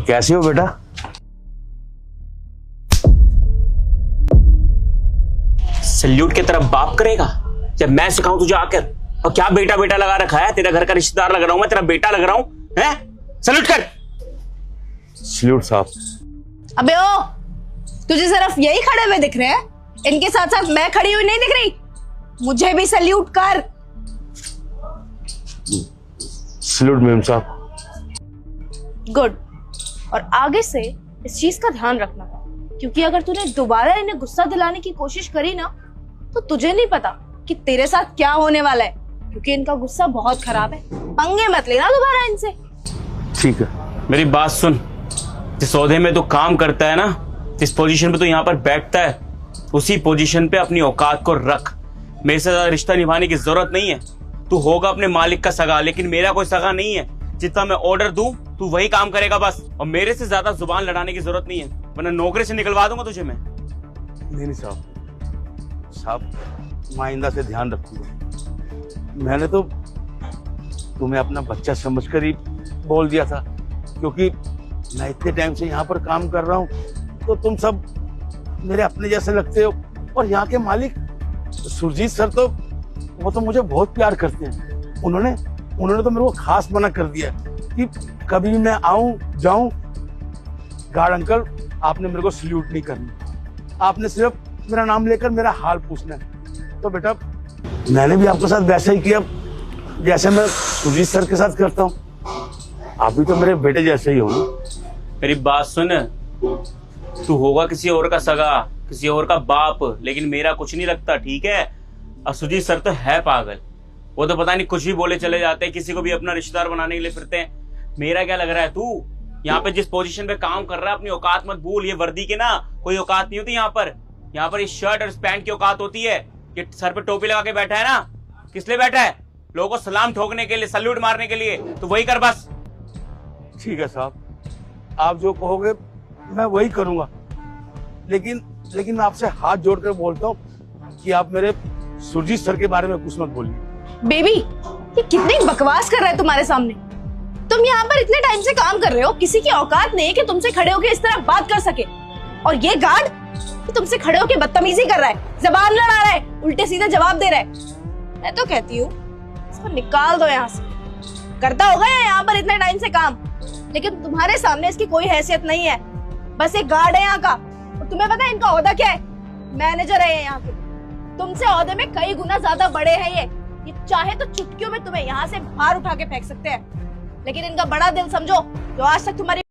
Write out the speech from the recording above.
कैसे हो बेटा? सल्यूट की तरफ बाप करेगा जब मैं सिखाऊं तुझे आकर? और क्या बेटा बेटा लगा रखा है? तेरा घर का रिश्तेदार लग रहा हूं मैं, तेरा बेटा लग रहा हूं है? सल्यूट कर। सल्यूट साहब। अबे ओ, तुझे सिर्फ यही खड़े हुए दिख रहे हैं? इनके साथ साथ मैं खड़ी हुई नहीं दिख रही? मुझे भी सल्यूट कर। सल्यूट मैम साहब। गुड। और आगे से इस चीज का ध्यान रखना, क्योंकि अगर तूने दोबारा इन्हें गुस्सा दिलाने की कोशिश करी ना, तो तुझे नहीं पता कि तेरे साथ क्या होने वाला है, क्योंकि इनका गुस्सा बहुत खराब है। पंगे मत लेना दोबारा इनसे। ठीक है। मेरी बात सुन, जिस ओहदे में तू काम करता है ना, जिस पोजीशन पे तू यहाँ पर बैठता है, उसी पोजीशन पे अपनी औकात को रख। मेरे से ज्यादा रिश्ता निभाने की जरूरत नहीं है। तू होगा अपने मालिक का सगा, लेकिन मेरा कोई सगा नहीं है। जितना मैं ऑर्डर दूं तू वही काम करेगा बस, और मेरे से ज्यादा जुबान लड़ाने की जरूरत नहीं है, वरना नौकरी से निकलवा दूंगा तुझे मैं। नहीं साहब, मैं आइंदा से ध्यान रखूंगा। मैंने तो तुम्हें अपना बच्चा समझकर ही बोल दिया था, क्योंकि मैं इतने टाइम से यहाँ पर काम कर रहा हूँ, तो तुम सब मेरे अपने जैसे लगते हो। और यहाँ के मालिक सुरजीत सर तो वो तो मुझे बहुत प्यार करते हैं। उन्होंने तो मेरे को खास मना कर दिया कि कभी भी मैं आऊं जाऊं, गार्ड अंकल आपने मेरे को सल्यूट नहीं करना, आपने सिर्फ मेरा नाम लेकर मेरा हाल पूछना है। तो बेटा मैंने भी आपके साथ वैसा ही किया जैसे मैं सुरजीत सर के साथ करता हूँ। आप भी तो मेरे बेटे जैसे ही हो ना। मेरी बात सुन, तू होगा किसी और का सगा, किसी और का बाप, लेकिन मेरा कुछ नहीं लगता, ठीक है? और सुजीत सर तो है पागल, वो तो पता नहीं कुछ भी बोले चले जाते हैं, किसी को भी अपना रिश्तेदार बनाने के लिए फिरते हैं। मेरा क्या लग रहा है? तू यहाँ पे जिस पोजीशन पे काम कर रहा है, अपनी औकात मत भूल। ये वर्दी के ना कोई औकात नहीं होती यहाँ पर। यहाँ पर इस शर्ट और इस पैंट की औकात होती है। ये सर पे टोपी लगा के बैठा है ना, किस लिए बैठा है? लोगों को सलाम ठोकने के लिए, सल्यूट मारने के लिए। तो वही कर बस। ठीक है साहब, आप जो कहोगे मैं वही करूंगा, लेकिन मैं आपसे हाथ जोड़कर बोलता हूँ कि आप मेरे सुरजीत सर के बारे में कुछ मत बोलिए। बेबी, ये कितनी बकवास कर रहा है तुम्हारे सामने? तुम यहाँ पर इतने टाइम से काम कर रहे हो, किसी की औकात नहीं है कि तुमसे खड़े होकर इस तरह बात कर सके। और ये गार्ड कि तुमसे खड़े होकर बदतमीजी कर रहा है, जबान लड़ा रहा है, उल्टे सीधे जवाब दे रहा है। मैं तो कहती हूँ इसको निकाल दो यहाँ से। करता होगा यहाँ पर इतने टाइम से काम, लेकिन तुम्हारे सामने इसकी कोई हैसियत नहीं है। बस एक गार्ड है यहाँ का। और तुम्हें पता है इनका ओहदा क्या है? मैनेजर है यहाँ के। तुमसे ओहदे में कई गुना ज्यादा बड़े हैं ये चाहे तो चुटकियों में तुम्हें यहाँ से बाहर उठा के फेंक सकते हैं। लेकिन इनका बड़ा दिल समझो, जो आज तक तुम्हारी